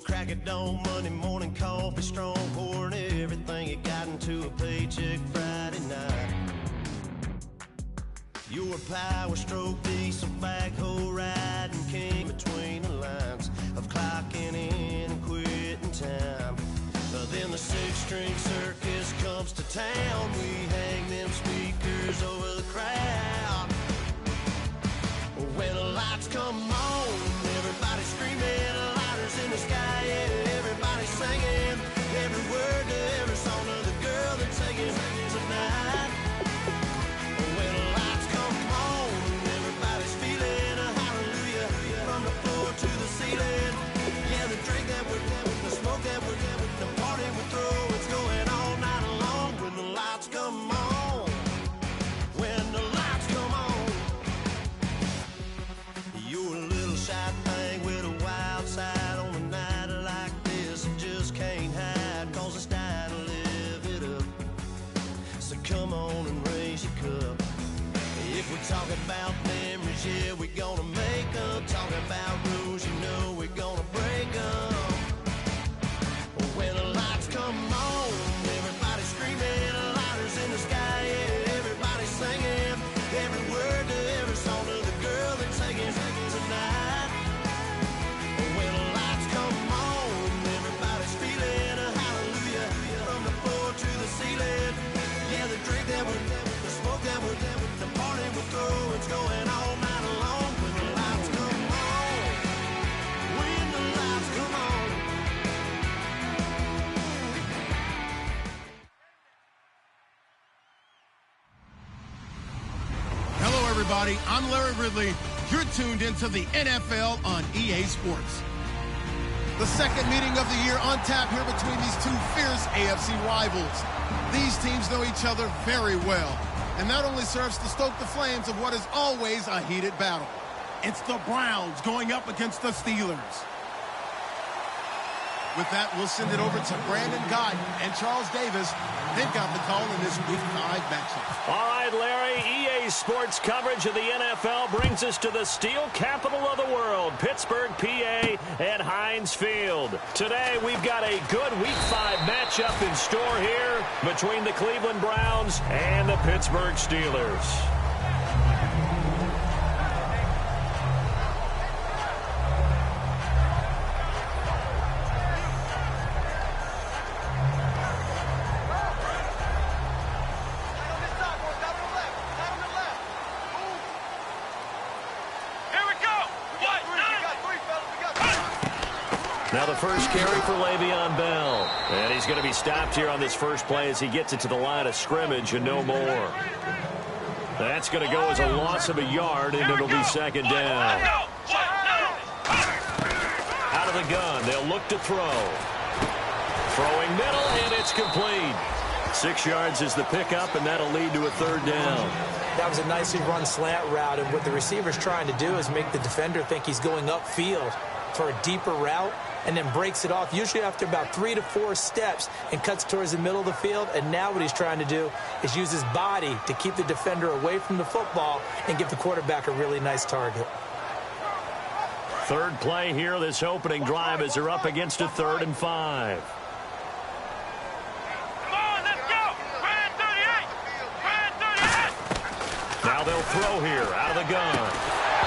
crack of dawn, Monday morning coffee, strong, pouring everything you got into a paycheck Friday night. Your power stroke, diesel backhoe riding king between the lines of clocking in and quitting time. Then the six-string circus comes to town. We hang them speakers over the crowd. When the lights come on, everybody screaming, lighters in the sky, yeah, everybody singing every word to every song of the girl they're taking tonight. When the lights come on, everybody's feeling a hallelujah from the floor to the ceiling. Yeah, the drink that we're having, the smoke that we're having, the party we throw, it's going all night long. When the lights come on, when the lights come on, you're a little shy thing with a wild side on a night like this. You just can't hide, cause it's time to live it up. So come on and raise your cup. If we're talking about memories, yeah, we're gonna make them. Talking about rules, you know we're gonna break them. When the lights come on, everybody screaming, lighters in the sky, yeah, everybody singing every word to every song of the girl they're taking tonight. When the lights come on, everybody's feeling a hallelujah from the floor to the ceiling. Yeah, the drink that we're having, the smoke that we're having, the party we throw, it's going all night long. When the lights come on, when the lights come on. Hello, everybody. I'm Larry Ridley. You're tuned into the NFL on EA Sports. The second meeting of the year on tap here between these two fierce AFC rivals. These teams know each other very well, and that only serves to stoke the flames of what is always a heated battle. It's the Browns going up against the Steelers. With that, we'll send it over to Brandon Guyton and Charles Davis. They've got the call in this Week 5 matchup. All right, Larry, EA Sports coverage of the NFL brings us to the steel capital of the world, Pittsburgh, PA, at Heinz Field. Today, we've got a good Week 5 matchup in store here between the Cleveland Browns and the Pittsburgh Steelers. Now the first carry for Le'Veon Bell. And he's going to be stopped here on this first play as he gets it to the line of scrimmage and no more. That's going to go as a loss of a yard, and it'll be second down. Out of the gun, they'll look to throw. Throwing middle, and it's complete. 6 yards is the pickup, and that'll lead to a third down. That was a nicely run slant route, and what the receiver's trying to do is make the defender think he's going upfield for a deeper route, and then breaks it off, usually after about 3 to 4 steps, and cuts towards the middle of the field. And now what he's trying to do is use his body to keep the defender away from the football and give the quarterback a really nice target. Third play here, this opening drive, as they're up against a 3rd and 5. Now they'll throw here, out of the gun.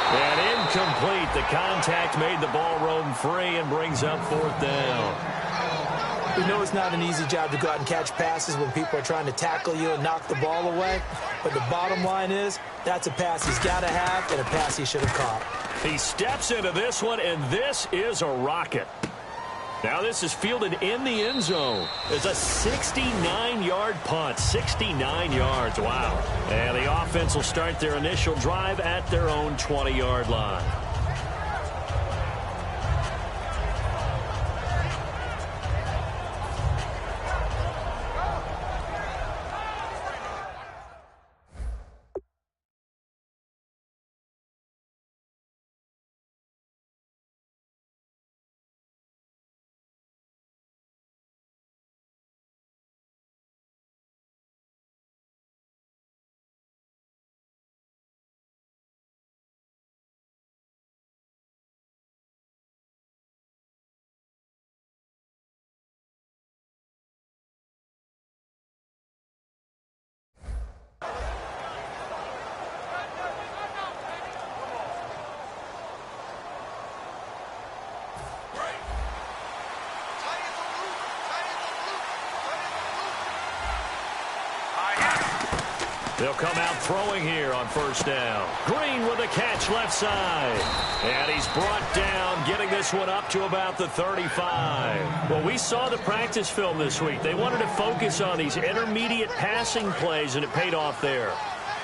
And incomplete. The contact made the ball roam free and brings up 4th down. We know it's not an easy job to go out and catch passes when people are trying to tackle you and knock the ball away. But the bottom line is, that's a pass he's got to have and a pass he should have caught. He steps into this one, and this is a rocket. Now this is fielded in the end zone. It's a 69-yard punt. 69 yards. Wow. And the offense will start their initial drive at their own 20-yard line. They'll come out throwing here on first down. Green with a catch left side. And he's brought down, getting this one up to about the 35. Well, we saw the practice film this week. They wanted to focus on these intermediate passing plays, and it paid off there.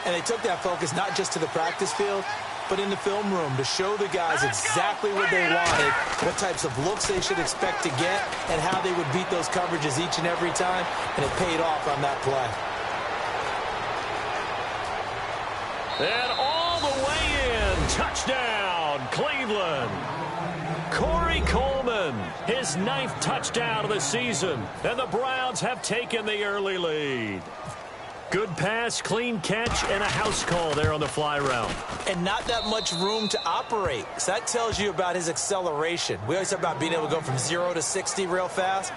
And they took that focus not just to the practice field, but in the film room to show the guys exactly what they wanted, what types of looks they should expect to get, and how they would beat those coverages each and every time, and it paid off on that play. And all the way in, touchdown, Cleveland. Corey Coleman, his 9th touchdown of the season, and the Browns have taken the early lead. Good pass, clean catch, and a house call there on the fly route. And not that much room to operate. So that tells you about his acceleration. We always talk about being able to go from 0 to 60 real fast.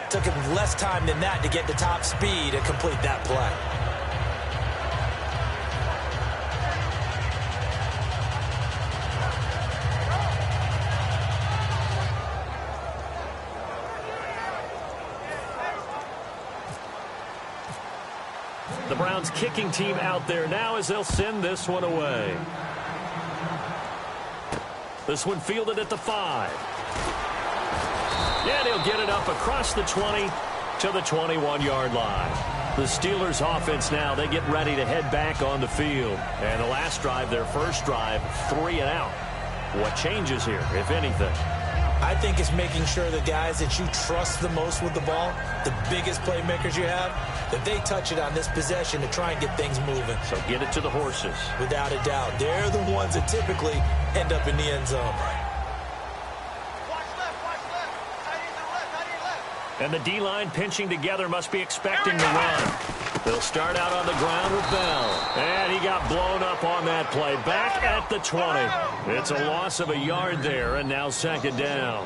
It took him less time than that to get to top speed and complete that play. The Browns kicking team out there now as they'll send this one away. This one fielded at the 5. And he'll get it up across the 20 to the 21-yard line. The Steelers offense now, they get ready to head back on the field. And the last drive, their first drive, 3 and out. What changes here, if anything? I think it's making sure the guys that you trust the most with the ball, the biggest playmakers you have, that they touch it on this possession to try and get things moving. So get it to the horses. Without a doubt. They're the ones that typically end up in the end zone. And the D-line pinching together must be expecting the run. They'll start out on the ground with Bell. And he got blown up on that play. Back at the 20. It's a loss of a yard there, and now second down.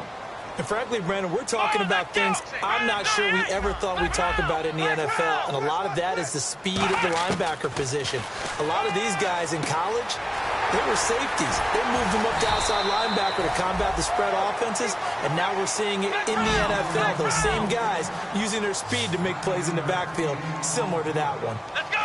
And frankly, Brandon, we're talking about things I'm not sure we ever thought we'd talk about in the NFL. And a lot of that is the speed of the linebacker position. A lot of these guys in college, they were safeties. They moved them up to outside linebacker to combat the spread offenses, and now we're seeing it in the NFL. Those same guys using their speed to make plays in the backfield, similar to that one.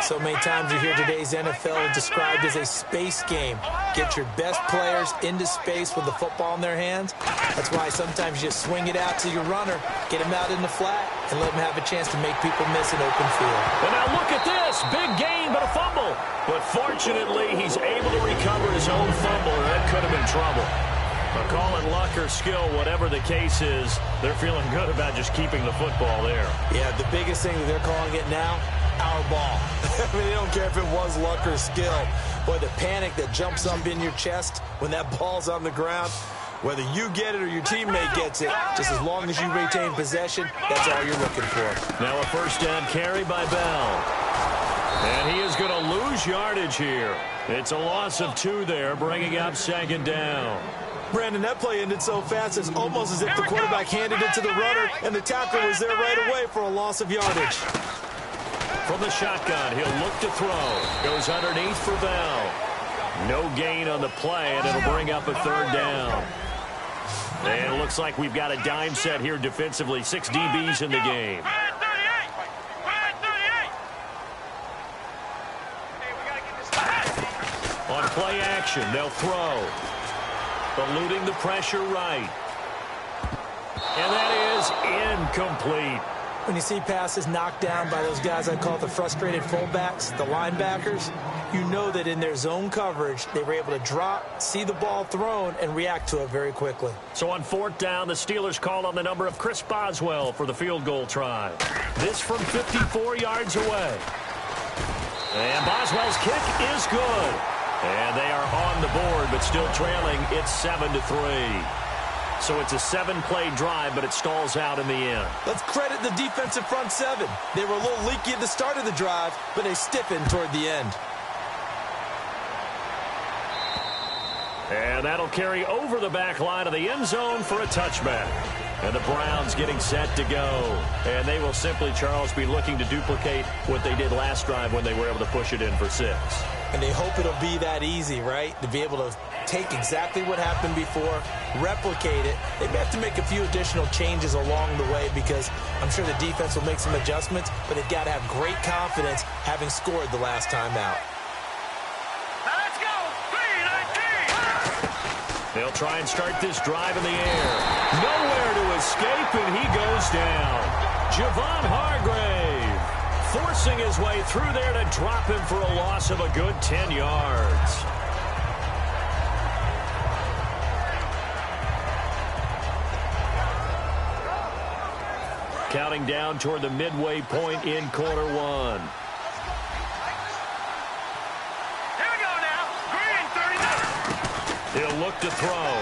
So many times you hear today's NFL described as a space game. Get your best players into space with the football in their hands. That's why sometimes you swing it out to your runner, get him out in the flat, and let him have a chance to make people miss an open field. And now look at this. Big gain, but a fumble. But fortunately, he's able to recover his own fumble, or that could have been trouble. But call it luck or skill, whatever the case is, they're feeling good about just keeping the football there. Yeah, the biggest thing that they're calling it now, our ball. I mean, they don't care if it was luck or skill. Boy, the panic that jumps up in your chest when that ball's on the ground, whether you get it or your teammate gets it, just as long as you retain possession, that's all you're looking for. Now a first down carry by Bell. And he is going to lose yardage here. It's a loss of 2 there, bringing up second down. Brandon, that play ended so fast, it's almost as if the quarterback handed it to the runner, and the tackler was there right away for a loss of yardage. From the shotgun, he'll look to throw. Goes underneath for Bell. No gain on the play, and it'll bring up a third down. And it looks like we've got a dime set here defensively. 6 DBs in the game. On play action, they'll throw. Eluding the pressure right. And that is incomplete. When you see passes knocked down by those guys I call the frustrated fullbacks, the linebackers, you know that in their zone coverage, they were able to drop, see the ball thrown, and react to it very quickly. So on fourth down, the Steelers call on the number of Chris Boswell for the field goal try. This from 54 yards away. And Boswell's kick is good. And they are on the board, but still trailing. It's 7-3. So it's a 7-play drive, but it stalls out in the end. Let's credit the defensive front 7. They were a little leaky at the start of the drive, but they stiffened toward the end. And that'll carry over the back line of the end zone for a touchback. And the Browns getting set to go. And they will simply, Charles, be looking to duplicate what they did last drive when they were able to push it in for 6. and they hope it'll be that easy, right? To be able to take exactly what happened before, replicate it. They may have to make a few additional changes along the way because I'm sure the defense will make some adjustments, but they've got to have great confidence having scored the last time out. Let's go! 3-19! They'll try and start this drive in the air. Nowhere to escape, and he goes down. Javon Hargrave forcing his way through there to drop him for a loss of a good 10 yards. Counting down toward the midway point in quarter one. Here we go now. Green, 39. He'll look to throw.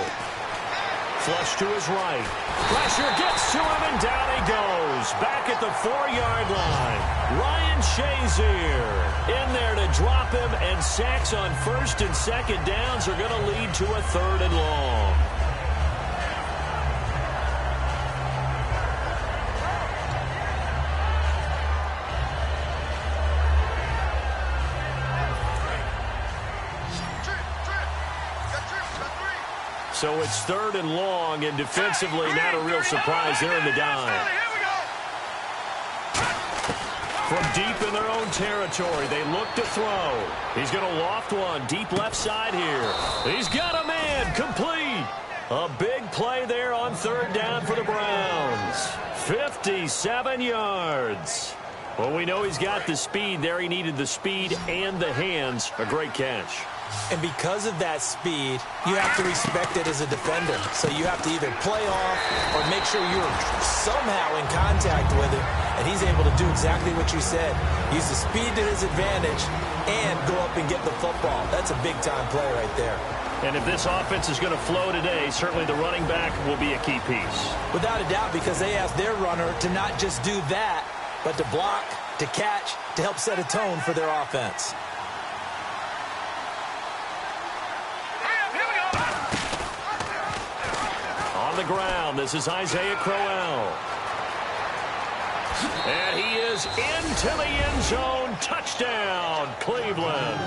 Flush to his right. Pressure gets to him, and down he goes. Back at the 4-yard line. Ryan Shazier in there to drop him, and sacks on first and second downs are going to lead to a 3rd and long. So it's 3rd and long, and defensively not a real surprise. They're in the dime. From deep in their own territory, they look to throw. He's going to loft one deep left side here. He's got a man complete. A big play there on 3rd down for the Browns. 57 yards. Well, we know he's got the speed there. He needed the speed and the hands. A great catch. And because of that speed, you have to respect it as a defender. So you have to either play off or make sure you're somehow in contact with him. And he's able to do exactly what you said. Use the speed to his advantage and go up and get the football. That's a big-time play right there. And if this offense is going to flow today, certainly the running back will be a key piece. Without a doubt, because they asked their runner to not just do that, but to block, to catch, to help set a tone for their offense. On the ground, this is Isaiah Crowell. And he is into the end zone. Touchdown, Cleveland.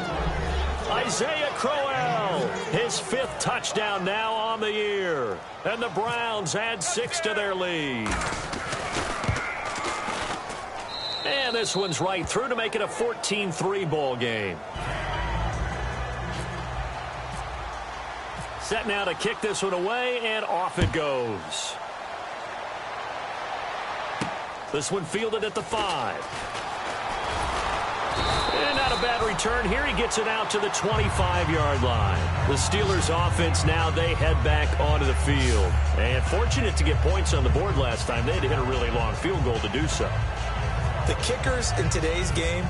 Isaiah Crowell, his 5th touchdown now on the year. And the Browns add 6 to their lead. And this one's right through to make it a 14-3 ball game. Set now to kick this one away, and off it goes. This one fielded at the 5. And not a bad return here. He gets it out to the 25-yard line. The Steelers offense now, they head back onto the field. And fortunate to get points on the board last time. They had to hit a really long field goal to do so. The kickers in today's game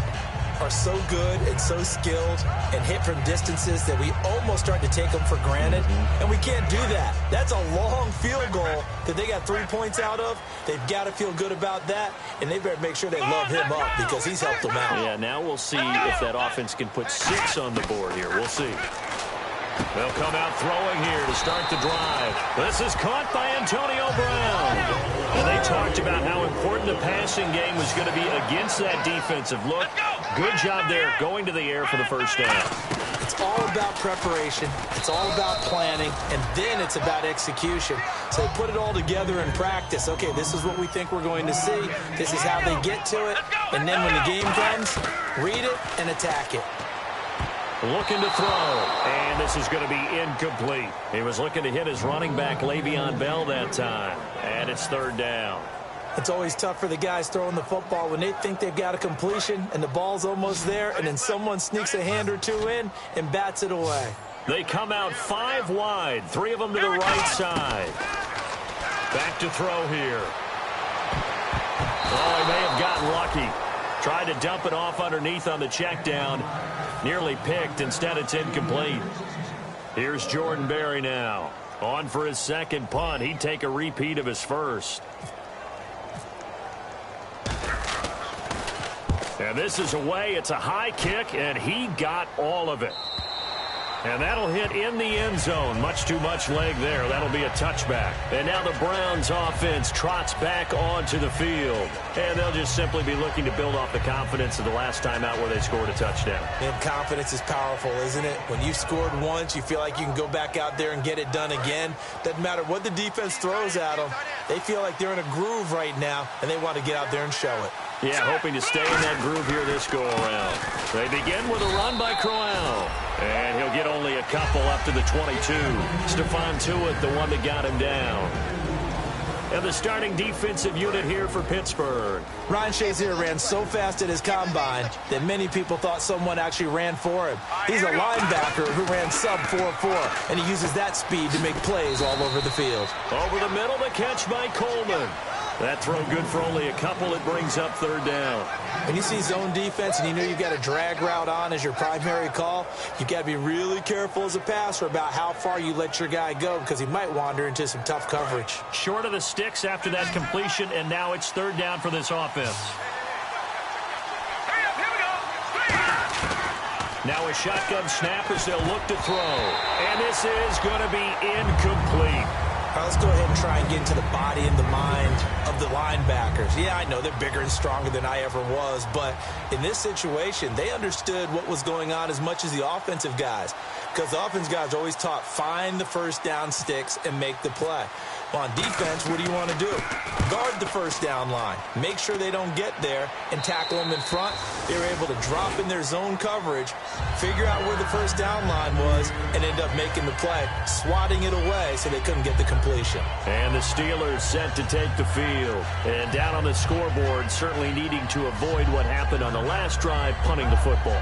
are so good and so skilled and hit from distances that we almost start to take them for granted, and we can't do that. That's a long field goal that they got 3 points out of. They've got to feel good about that, and they better make sure they love him up because he's helped them out. Yeah, now we'll see if that offense can put 6 on the board here. We'll see. They'll come out throwing here to start the drive. This is caught by Antonio Brown. And they talked about how important the passing game was going to be against that defensive look. Good job there going to the air for the first down. It's all about preparation. It's all about planning. And then it's about execution. So they put it all together in practice. Okay, this is what we think we're going to see. This is how they get to it. And then when the game comes, read it and attack it. Looking to throw, and this is going to be incomplete. He was looking to hit his running back, Le'Veon Bell, that time, and it's 3rd down. It's always tough for the guys throwing the football when they think they've got a completion and the ball's almost there, and then someone sneaks a hand or two in and bats it away. They come out 5 wide, 3 of them to the right side. Back to throw here. Oh, he may have gotten lucky. Tried to dump it off underneath on the check down. Nearly picked. Instead, it's incomplete. Here's Jordan Berry now. On for his 2nd punt. He'd take a repeat of his first. And this is away. It's a high kick, and he got all of it. And that'll hit in the end zone. Much too much leg there. That'll be a touchback. And now the Browns offense trots back onto the field. And they'll just simply be looking to build off the confidence of the last time out where they scored a touchdown. And confidence is powerful, isn't it? When you've scored once, you feel like you can go back out there and get it done again. Doesn't matter what the defense throws at them. They feel like they're in a groove right now, and they want to get out there and show it. Yeah, hoping to stay in that groove here this go-around. They begin with a run by Crowell. And he'll get only a couple up to the 22. Stephon Tuitt, the one that got him down. And the starting defensive unit here for Pittsburgh. Ryan Shazier ran so fast at his combine that many people thought someone actually ran for him. He's a linebacker who ran sub 4.4, and he uses that speed to make plays all over the field. Over the middle, the catch by Coleman. That throw good for only a couple. It brings up third down. When you see zone defense and you know you've got a drag route on as your primary call, you've got to be really careful as a passer about how far you let your guy go because he might wander into some tough coverage. Short of the sticks after that completion, and now it's third down for this offense. Hurry up, here we go. Now a shotgun snap as they'll look to throw. And this is going to be incomplete. All right, let's go ahead and try and get into the body and the mind of the linebackers. Yeah, I know they're bigger and stronger than I ever was, but in this situation, they understood what was going on as much as the offensive guys, because the offensive guys are always taught, find the first down sticks and make the play. Well, on defense, what do you want to do? Guard the first down line. Make sure they don't get there and tackle them in front. They were able to drop in their zone coverage, figure out where the first down line was, and end up making the play, swatting it away so they couldn't get the completion. And the Steelers set to take the field. And down on the scoreboard, certainly needing to avoid what happened on the last drive, punting the football.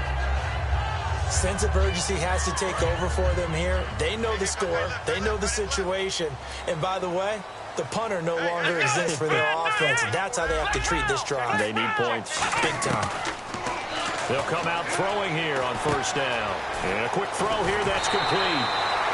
Sense of urgency has to take over for them here. They know the score. They know the situation. And by the way, the punter no longer exists for their offense. That's how they have to treat this drive. They need points. Big time. They'll come out throwing here on first down. And a quick throw here, that's complete.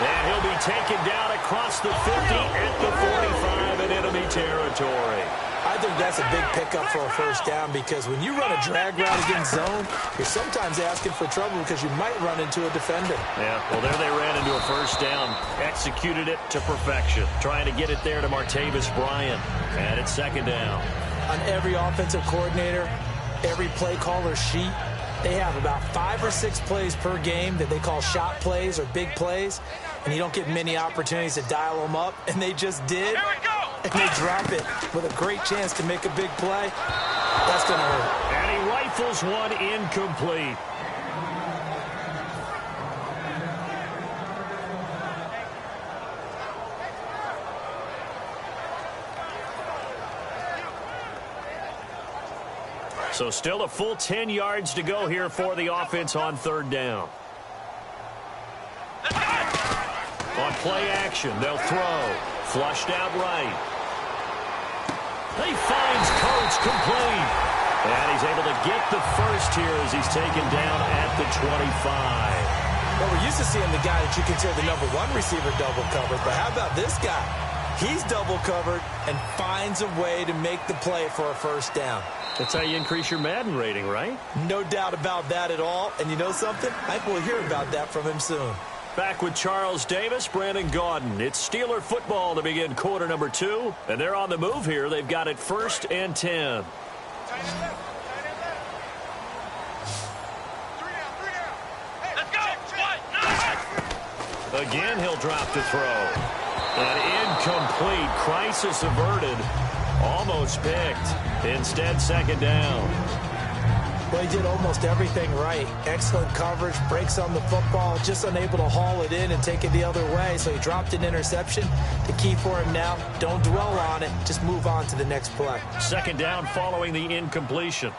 And he'll be taken down across the 50 at the 45 in enemy territory. I think that's a big pickup for a first down because when you run a drag route against zone, you're sometimes asking for trouble because you might run into a defender. Yeah, well, there they ran into a first down. Executed it to perfection. Trying to get it there to Martavis Bryant. And it's second down. On every offensive coordinator, every play caller sheet, they have about 5 or 6 plays per game that they call shot plays or big plays, and you don't get many opportunities to dial them up, and they just did. Here we go. And they drop it with a great chance to make a big play. That's going to hurt. And he rifles one incomplete. So still a full 10 yards to go here for the offense on third down. On play action, they'll throw. Flushed out right. He finds Coates complete. And he's able to get the first here as he's taken down at the 25. Well, we're used to seeing the guy that you consider the #1 receiver double covered, but how about this guy? He's double covered and finds a way to make the play for a first down. That's how you increase your Madden rating, right? No doubt about that at all. And you know something? I think we'll hear about that from him soon. Back with Charles Davis, Brandon Gaudin. It's Steeler football to begin quarter number 2. And they're on the move here. They've got it 1st and 10. Let's go. Again, he'll drop the throw. An incomplete. Crisis averted. Almost picked. Instead, second down. Well, he did almost everything right. Excellent coverage, breaks on the football, just unable to haul it in and take it the other way, so he dropped an interception. The key for him now, don't dwell on it, just move on to the next play. Second down following the incompletion.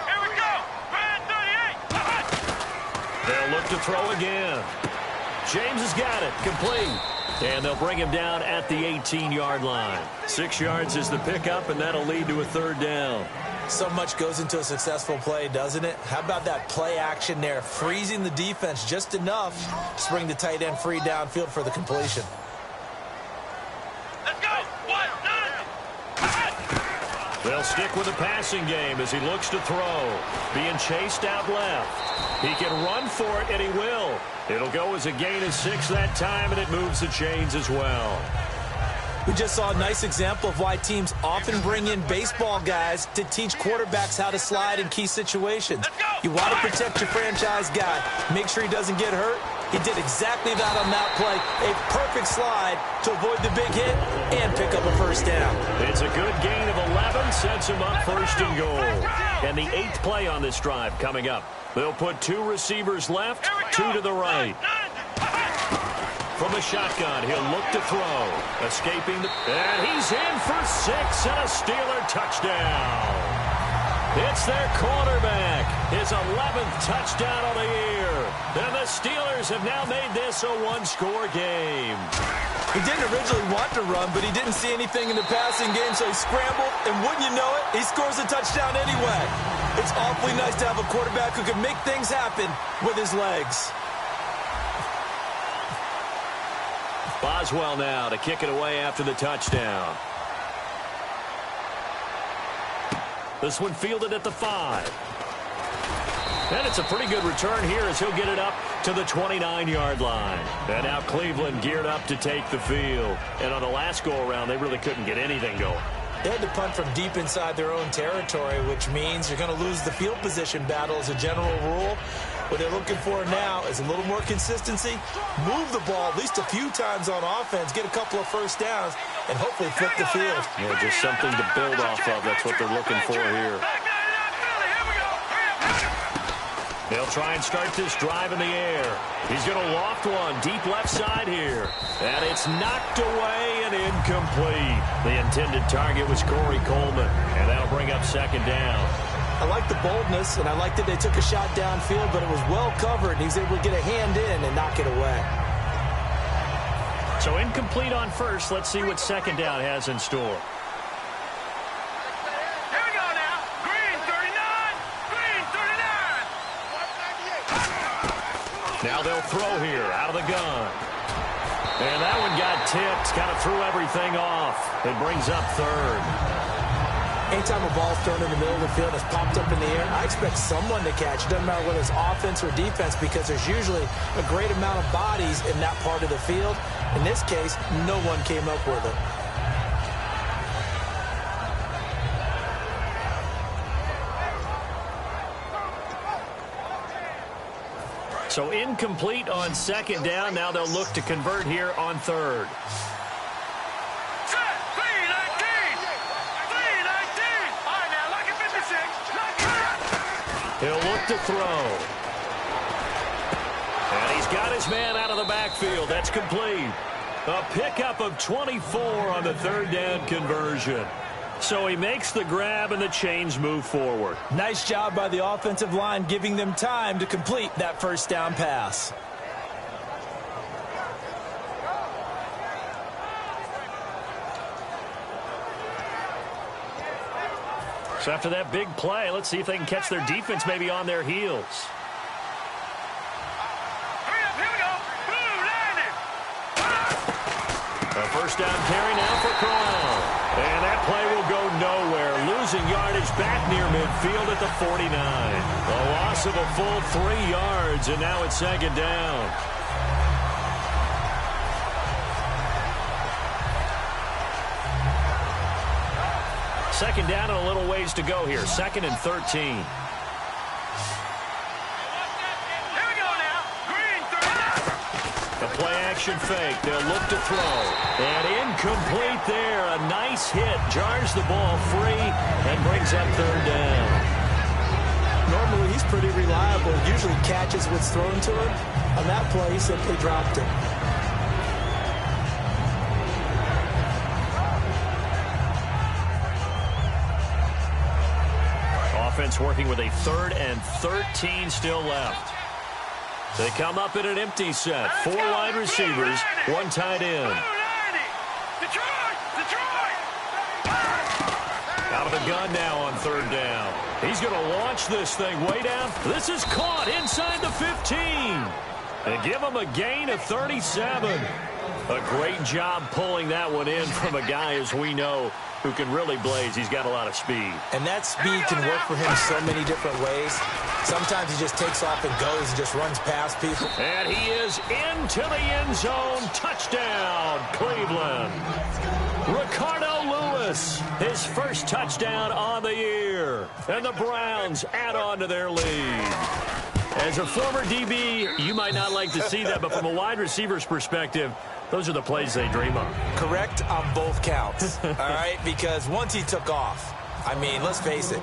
Here we go. Brand 38. They'll look to throw again. James has got it, complete. And they'll bring him down at the 18-yard line. 6 yards is the pickup, and that'll lead to a third down. So much goes into a successful play, doesn't it? How about that play action there, freezing the defense just enough to bring the tight end free downfield for the completion. Let's go. 1, 9. They'll stick with the passing game as he looks to throw. Being chased out left. He can run for it, and he will. It'll go as a gain of 6 that time, and it moves the chains as well. We just saw a nice example of why teams often bring in baseball guys to teach quarterbacks how to slide in key situations. You want to protect your franchise guy. Make sure he doesn't get hurt. He did exactly that on that play. A perfect slide to avoid the big hit and pick up a first down. It's a good gain of 11, sets him up first and goal. And the 8th play on this drive coming up. They'll put 2 receivers left, 2 to the right. From the shotgun, he'll look to throw. Escaping, and he's in for 6 and a Steeler touchdown. It's their quarterback, his 11th touchdown of the year. And the Steelers have now made this a 1-score game. He didn't originally want to run, but he didn't see anything in the passing game, so he scrambled, and wouldn't you know it, he scores a touchdown anyway. It's awfully nice to have a quarterback who can make things happen with his legs. Boswell now to kick it away after the touchdown. This one fielded at the 5. And it's a pretty good return here as he'll get it up to the 29-yard line. And now Cleveland geared up to take the field. And on the last go-around, they really couldn't get anything going. They had to punt from deep inside their own territory, which means you're going to lose the field position battle as a general rule. What they're looking for now is a little more consistency, move the ball at least a few times on offense, get a couple of first downs, and hopefully flip the field. Yeah, just something to build off of. That's what they're looking for here. They'll try and start this drive in the air. He's going to loft one deep left side here. And it's knocked away and incomplete. The intended target was Corey Coleman, and that'll bring up second down. I like the boldness, and I like that they took a shot downfield, but it was well covered, and he's able to get a hand in and knock it away. So incomplete on first. Let's see what second down has in store. Here we go now. Green 39. Green 39. Now they'll throw here out of the gun. And that one got tipped. Kind of threw everything off. It brings up third. Anytime a ball's thrown in the middle of the field and it's popped up in the air, I expect someone to catch. It doesn't matter whether it's offense or defense because there's usually a great amount of bodies in that part of the field. In this case, no one came up with it. So incomplete on second down. Now they'll look to convert here on third. He'll look to throw. And he's got his man out of the backfield. That's complete. A pickup of 24 on the third down conversion. So he makes the grab and the chains move forward. Nice job by the offensive line giving them time to complete that first down pass. So after that big play, let's see if they can catch their defense maybe on their heels. Hurry up, here we go. Blue, landing. A first down carry now for Corral. And that play will go nowhere. Losing yardage back near midfield at the 49. A loss of a full 3 yards, and now it's second down. Second down and a little ways to go here. 2nd and 13. Here we go now. Green 39. The play action fake. They'll look to throw. And incomplete there. A nice hit. Jars the ball free and brings up third down. Normally, he's pretty reliable. Usually catches what's thrown to him. On that play, he simply dropped it. Offense working with a 3rd and 13 still left. They come up in an empty set. 4 wide receivers, 1 tight end. Detroit! Out of the gun now on third down. He's going to launch this thing way down. This is caught inside the 15. And give him a gain of 37. A great job pulling that one in from a guy, as we know, who can really blaze. He's got a lot of speed. And that speed can work for him so many different ways. Sometimes he just takes off and goes and just runs past people. And he is into the end zone. Touchdown, Cleveland. Ricardo Lewis, his first touchdown on the year. And the Browns add on to their lead. As a former DB, you might not like to see that, but from a wide receiver's perspective, those are the plays they dream of. Correct on both counts, all right? Because once he took off, I mean, let's face it,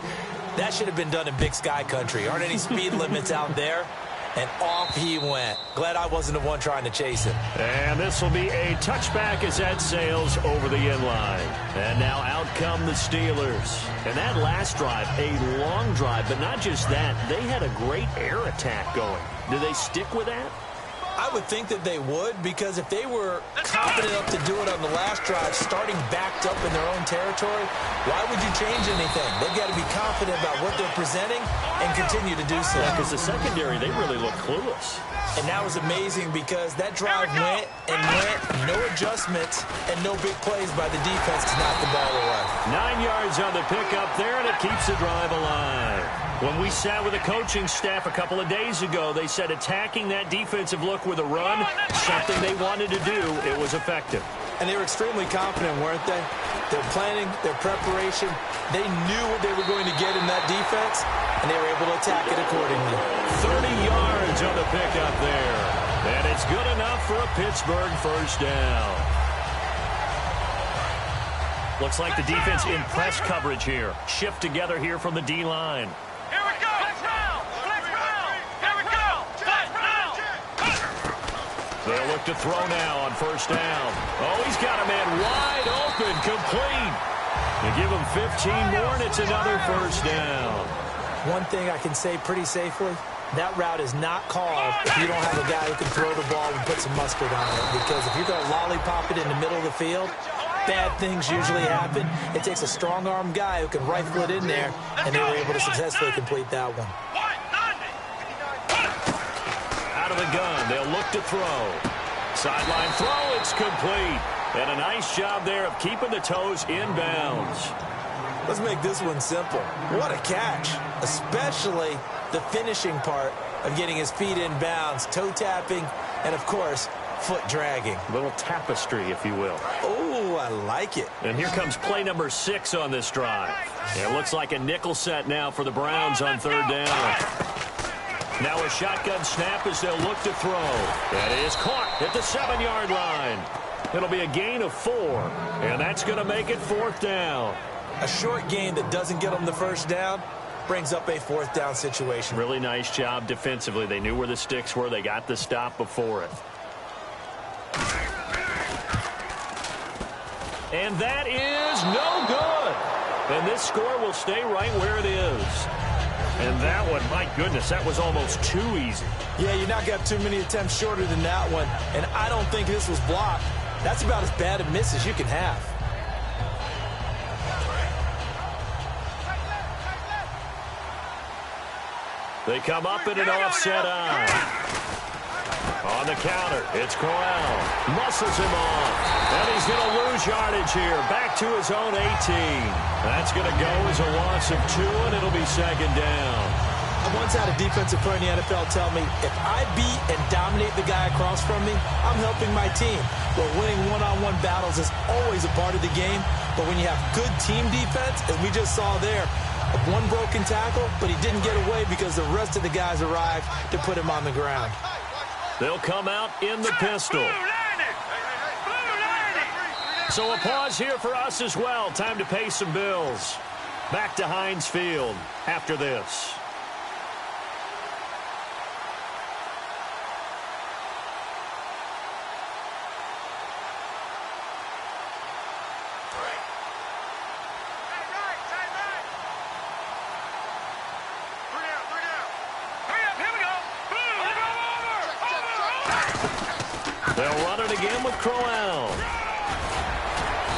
that should have been done in Big Sky country. Aren't any speed limits out there? And off he went. Glad I wasn't the one trying to chase him. And this will be a touchback as that sails over the end line. And now out come the Steelers. And that last drive, a long drive, but not just that. They had a great air attack going. Do they stick with that? I would think that they would, because if they were confident enough to do it on the last drive, starting backed up in their own territory, why would you change anything? They've got to be confident about what they're presenting and continue to do so. Yeah, because the secondary, they really look clueless. And that was amazing because that drive went and went, no adjustments, and no big plays by the defense to knock the ball away. 9 yards on the pickup there, and it keeps the drive alive. When we sat with the coaching staff a couple of days ago, they said attacking that defensive look with a run, something they wanted to do, it was effective. And they were extremely confident, weren't they? Their planning, their preparation, they knew what they were going to get in that defense, and they were able to attack it accordingly. 30 yards on the pickup there. And it's good enough for a Pittsburgh first down. Looks like the defense in press coverage here. Shift together here from the D-line. Here we go! Blitz round! Here we go! Blitz round! They'll look to throw now on first down. Oh, he's got a man wide open, complete. You give him 15 more, and it's another first down. One thing I can say pretty safely, that route is not called if you don't have a guy who can throw the ball and put some mustard on it. Because if you're going to lollipop it in the middle of the field, bad things usually happen. It takes a strong-arm guy who can rifle it in there, and they were able to successfully complete that one. Out of the gun, they'll look to throw. Sideline throw, it's complete. And a nice job there of keeping the toes in bounds. Let's make this one simple. What a catch, especially the finishing part of getting his feet in bounds, toe tapping, and, of course, foot dragging. A little tapestry, if you will. Oh, I like it. And here comes play number 6 on this drive. It looks like a nickel set now for the Browns on third down. Now a shotgun snap as they'll look to throw. That is caught at the 7-yard line. It'll be a gain of 4, and that's going to make it fourth down. A short gain that doesn't get them the first down brings up a fourth down situation. Really nice job defensively. They knew where the sticks were. They got the stop before it. And that is no good. And this score will stay right where it is. And that one, my goodness, that was almost too easy. Yeah, you not got too many attempts shorter than that one. And I don't think this was blocked. That's about as bad a miss as you can have. They come up in an offset eye. On the counter, it's Corral. Muscles him off. And he's going to lose yardage here. Back to his own 18. That's going to go as a loss of 2, and it'll be second down. I once had a defensive player in the NFL tell me, if I beat and dominate the guy across from me, I'm helping my team. Well, winning one-on-one battles is always a part of the game. But when you have good team defense, as we just saw there, one broken tackle, but he didn't get away because the rest of the guys arrived to put him on the ground. They'll come out in the pistol. So a pause here for us as well. Time to pay some bills. Back to Heinz Field after this. They'll run it again with Crowell.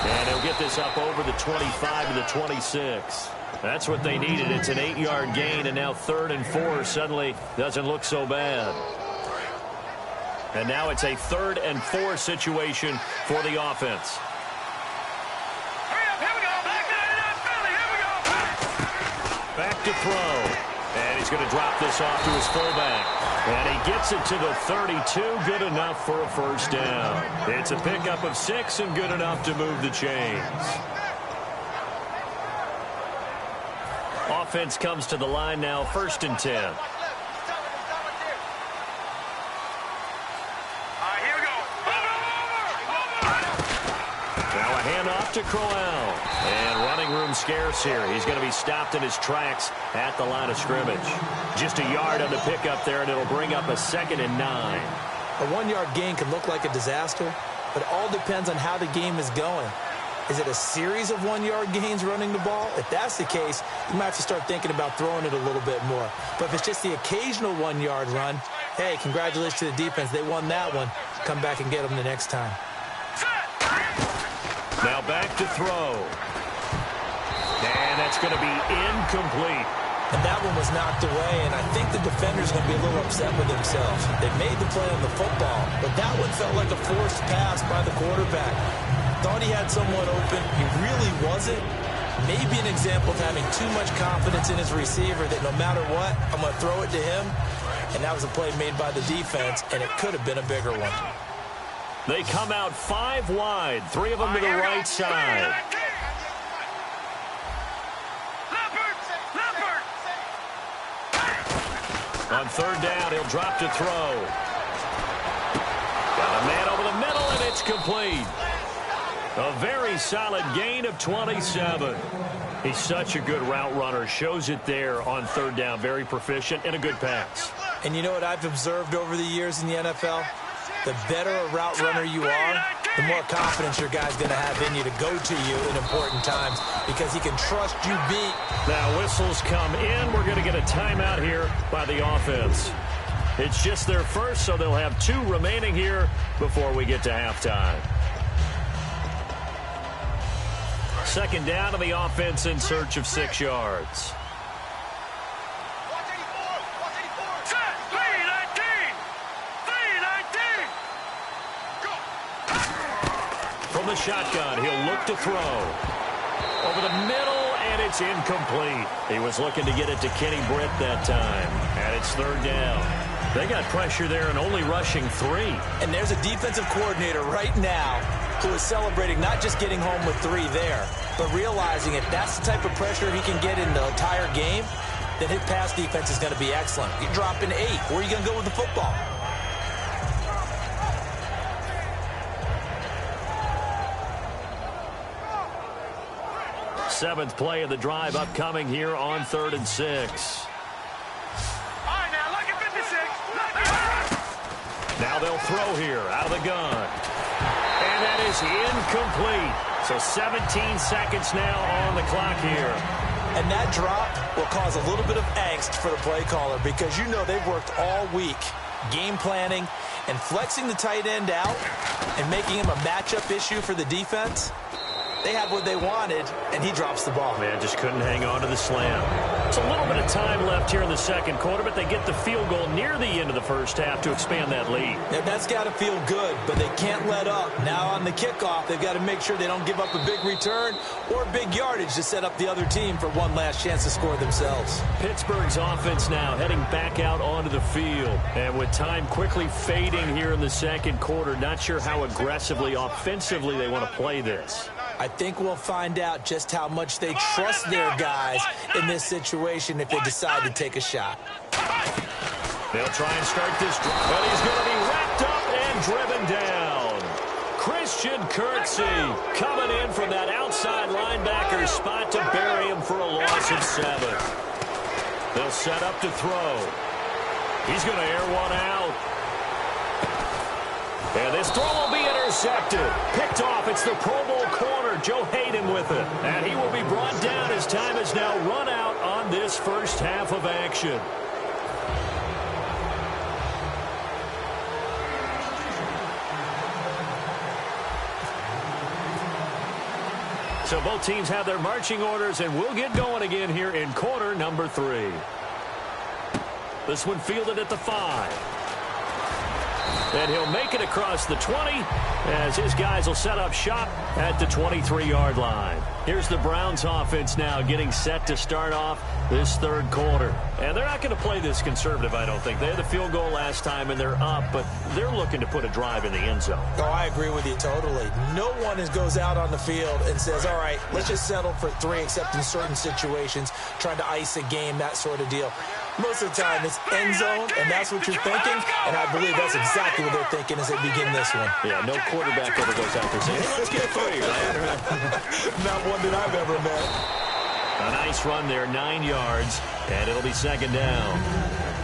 And he'll get this up over the 25 to the 26. That's what they needed. It's an 8-yard gain, and now 3rd and 4 suddenly doesn't look so bad. And now it's a 3rd and 4 situation for the offense. Here we go. Back to throw. And he's going to drop this off to his fullback. And he gets it to the 32. Good enough for a first down. It's a pickup of 6 and good enough to move the chains. Offense comes to the line now, 1st and 10. Handoff to Crowell. And running room scarce here. He's going to be stopped in his tracks at the line of scrimmage. Just a yard on the pickup there, and it'll bring up a 2nd and 9. A 1-yard gain can look like a disaster, but it all depends on how the game is going. Is it a series of 1-yard gains running the ball? If that's the case, you might have to start thinking about throwing it a little bit more. But if it's just the occasional 1-yard run, hey, congratulations to the defense. They won that one. Come back and get them the next time. Now back to throw. And that's going to be incomplete. And that one was knocked away, and I think the defender's going to be a little upset with themselves. They made the play on the football, but that one felt like a forced pass by the quarterback. Thought he had someone open. He really wasn't. Maybe an example of having too much confidence in his receiver that no matter what, I'm going to throw it to him. And that was a play made by the defense, and it could have been a bigger one. They come out 5 wide, 3 of them to the right side. On 3rd down, he'll drop to throw. Got a man over the middle, and it's complete. A very solid gain of 27. He's such a good route runner. Shows it there on 3rd down. Very proficient and a good pass. And you know what I've observed over the years in the NFL? The better a route runner you are, the more confidence your guy's going to have in you to go to you in important times because he can trust you beat. Now whistles come in. We're going to get a timeout here by the offense. It's just their first, so they'll have 2 remaining here before we get to halftime. 2nd down to the offense in search of 6 yards. From the shotgun, he'll look to throw. Over the middle, and it's incomplete. He was looking to get it to Kenny Britt that time. And it's 3rd down. They got pressure there and only rushing 3. And there's a defensive coordinator right now who is celebrating not just getting home with 3 there, but realizing if that's the type of pressure he can get in the entire game, then his pass defense is going to be excellent. You're dropping 8. Where are you going to go with the football? Seventh play of the drive upcoming here on 3rd and 6. All right, now look at 56. Now they'll throw here out of the gun. And that is incomplete. So 17 seconds now on the clock here. And that drop will cause a little bit of angst for the play caller because you know they've worked all week game planning and flexing the tight end out and making him a matchup issue for the defense. They had what they wanted, and he drops the ball. Man, just couldn't hang on to the slam. It's a little bit of time left here in the 2nd quarter, but they get the field goal near the end of the 1st half to expand that lead. Now, that's got to feel good, but they can't let up. Now on the kickoff, they've got to make sure they don't give up a big return or big yardage to set up the other team for one last chance to score themselves. Pittsburgh's offense now heading back out onto the field. And with time quickly fading here in the 2nd quarter, not sure how aggressively, offensively they want to play this. I think we'll find out just how much they trust their guys in this situation if they decide to take a shot. They'll try and start this drive, but he's going to be wrapped up and driven down. Christian Kirksey coming in from that outside linebacker spot to bury him for a loss of 7. They'll set up to throw. He's going to air one out. And this throw will be intercepted. Picked off. It's the Pro Bowl corner, Joe Hayden, with it. And he will be brought down as time has now run out on this 1st half of action. So both teams have their marching orders, and we'll get going again here in quarter number 3. This one fielded at the 5. And he'll make it across the 20 as his guys will set up shop at the 23-yard line. Here's the Browns offense now getting set to start off this third quarter. And they're not going to play this conservative, I don't think. They had the field goal last time, and they're up, but they're looking to put a drive in the end zone. Oh, I agree with you totally. No one goes out on the field and says, all right, let's just settle for 3, except in certain situations, trying to ice a game, that sort of deal. Most of the time, it's end zone, and that's what you're thinking, and I believe that's exactly what they're thinking as they begin this one. Yeah, no quarterback ever goes out there saying, hey, let's get 3, right? Not one that I've ever met. A nice run there, 9 yards, and it'll be second down.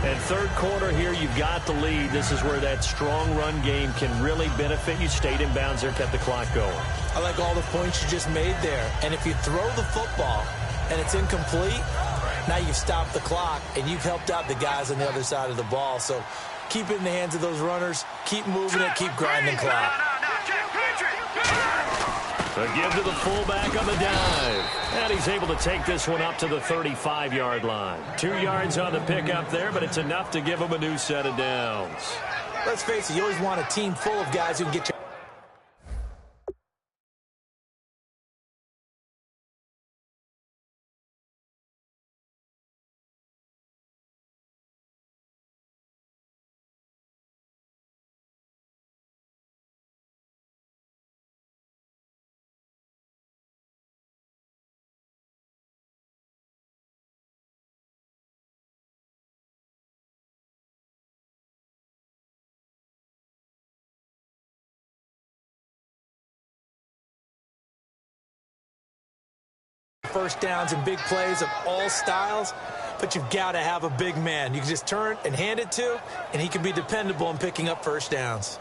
And third quarter here, you've got the lead. This is where that strong run game can really benefit you. Stayed in bounds there, kept the clock going. I like all the points you just made there. And if you throw the football and it's incomplete, now you've stopped the clock and you've helped out the guys on the other side of the ball. So keep it in the hands of those runners. Keep moving it. Keep grinding clock. A give to the fullback on the dive. And he's able to take this one up to the 35-yard line. 2 yards on the pickup there, but it's enough to give him a new set of downs. Let's face it, you always want a team full of guys who can get you. First downs and big plays of all styles, but you've got to have a big man you can just turn and hand it to, and he can be dependable in picking up first downs.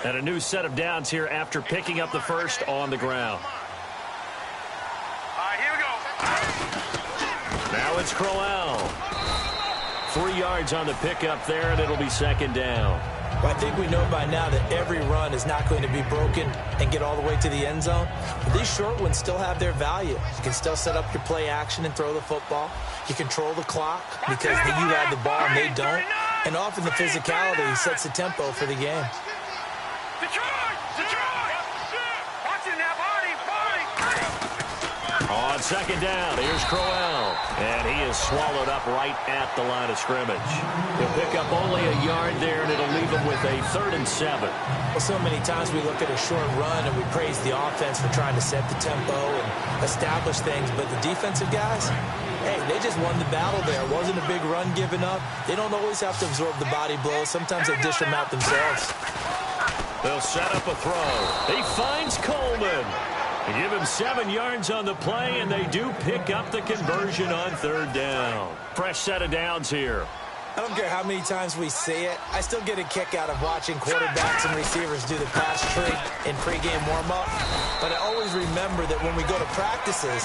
And a new set of downs here after picking up the first on the ground. Now it's Crowell. 3 yards on the pickup there, and it'll be second down. Well, I think we know by now that every run is not going to be broken and get all the way to the end zone. But these short ones still have their value. You can still set up your play action and throw the football. You control the clock because you have the ball and they don't. And often the physicality sets the tempo for the game. On second down, here's Crowell. And he is swallowed up right at the line of scrimmage. He'll pick up only a yard there, and it'll leave him with a 3rd and 7. Well, so many times we look at a short run and we praise the offense for trying to set the tempo and establish things. But the defensive guys, hey, they just won the battle there. It wasn't a big run given up. They don't always have to absorb the body blows. Sometimes they dish them out themselves. They'll set up a throw. He finds Coleman. They give him 7 yards on the play, and they do pick up the conversion on 3rd down. Fresh set of downs here. I don't care how many times we see it. I still get a kick out of watching quarterbacks and receivers do the pass tree in pregame warm-up. But I always remember that when we go to practices,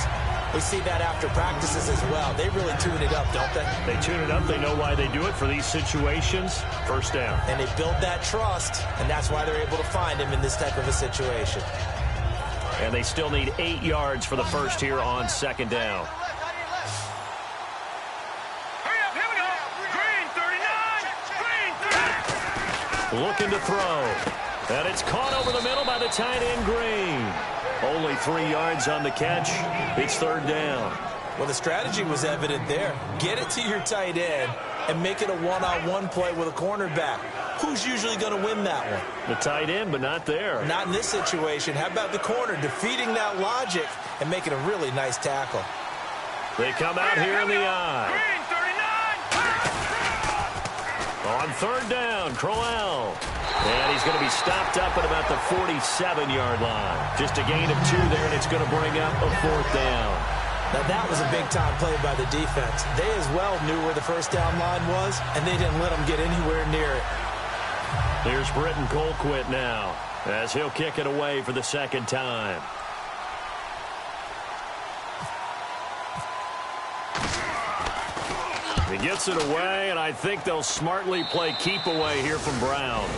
we see that after practices as well. They really tune it up, don't they? They tune it up. They know why they do it for these situations. First down. And they build that trust, and that's why they're able to find him in this type of a situation. And they still need 8 yards for the first here on 2nd down. Hurry up, here we go. Green 39. Green 30. Looking to throw. And it's caught over the middle by the tight end, Green. Only 3 yards on the catch. It's 3rd down. Well, the strategy was evident there. Get it to your tight end and make it a one-on-one play with a cornerback. Who's usually going to win that one? The tight end, but not there. Not in this situation. How about the corner defeating that logic and making a really nice tackle? They come out here in the eye. Green 39. On 3rd down, Crowell. And he's going to be stopped up at about the 47-yard line. Just a gain of 2 there, and it's going to bring up a 4th down. Now, that was a big-time play by the defense. They as well knew where the first down line was, and they didn't let them get anywhere near it. Here's Britton Colquitt now, as he'll kick it away for the 2nd time. He gets it away, and I think they'll smartly play keep away here from Brown.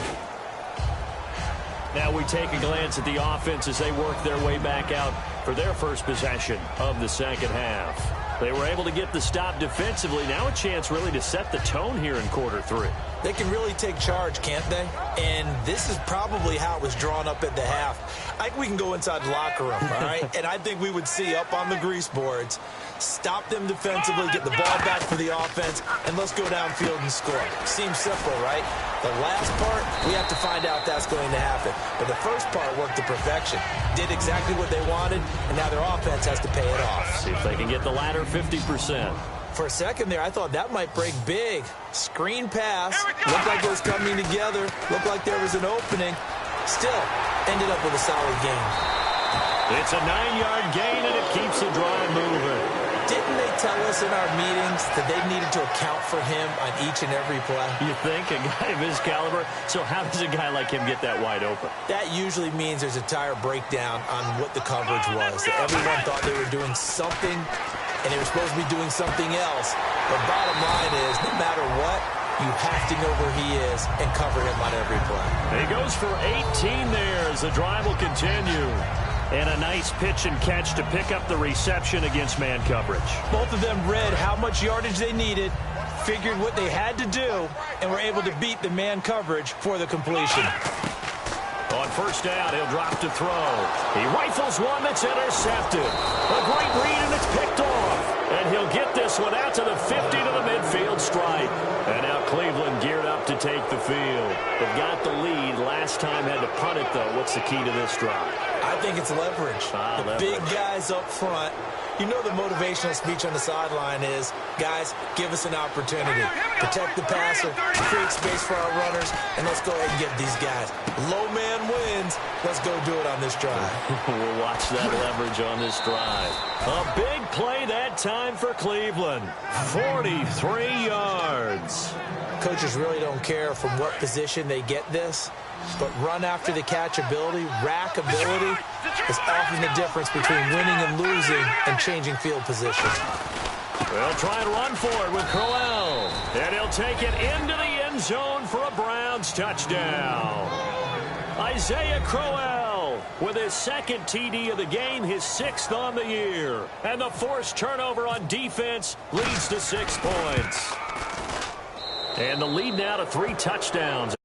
Now we take a glance at the offense as they work their way back out for their first possession of the second half. They were able to get the stop defensively. Now a chance really to set the tone here in quarter three. They can really take charge, can't they? And this is probably how it was drawn up at the half. I think we can go inside the locker room, all right? And I think we would see up on the grease boards, stop them defensively, get the ball back for the offense, and let's go downfield and score. Seems simple, right? The last part, we have to find out if that's going to happen. But the first part worked to perfection. Did exactly what they wanted, and now their offense has to pay it off. See if they can get the latter 50%. For a second there, I thought that might break big. Screen pass. Looked like it was coming together. Looked like there was an opening. Still, ended up with a solid gain. It's a 9-yard gain, and it keeps the drive moving. Didn't they tell us in our meetings that they needed to account for him on each and every play? You think? A guy of his caliber? So how does a guy like him get that wide open? That usually means there's a tire breakdown on what the coverage was. That everyone thought they were doing something, and they were supposed to be doing something else. But bottom line is, no matter what, you have to know where he is and cover him on every play. He goes for 18 there as the drive will continue. And a nice pitch and catch to pick up the reception against man coverage. Both of them read how much yardage they needed, figured what they had to do, and were able to beat the man coverage for the completion. On first down, he'll drop to throw. He rifles one that's intercepted. A great read, and it's picked off. And he'll get this one out to the 50 to the midfield stripe. And now Cleveland geared up to take the field. They've got the lead. Last time had to punt it, though. What's the key to this drive? I think it's leverage. Leverage. Big guys up front. You know the motivational speech on the sideline is, guys, give us an opportunity. Protect the passer, create space for our runners, and let's go ahead and get these guys. Low man wins. Let's go do it on this drive. We'll watch that leverage on this drive. A big play that time for Cleveland. 43 yards. Coaches really don't care from what position they get this, but run after the catch ability, rack ability, is often the difference between winning and losing and changing field position. They'll try and run for it with Crowell. And he'll take it into the end zone for a Browns touchdown. Isaiah Crowell with his second TD of the game, his 6th on the year. And the forced turnover on defense leads to 6 points. And the lead now to 3 touchdowns.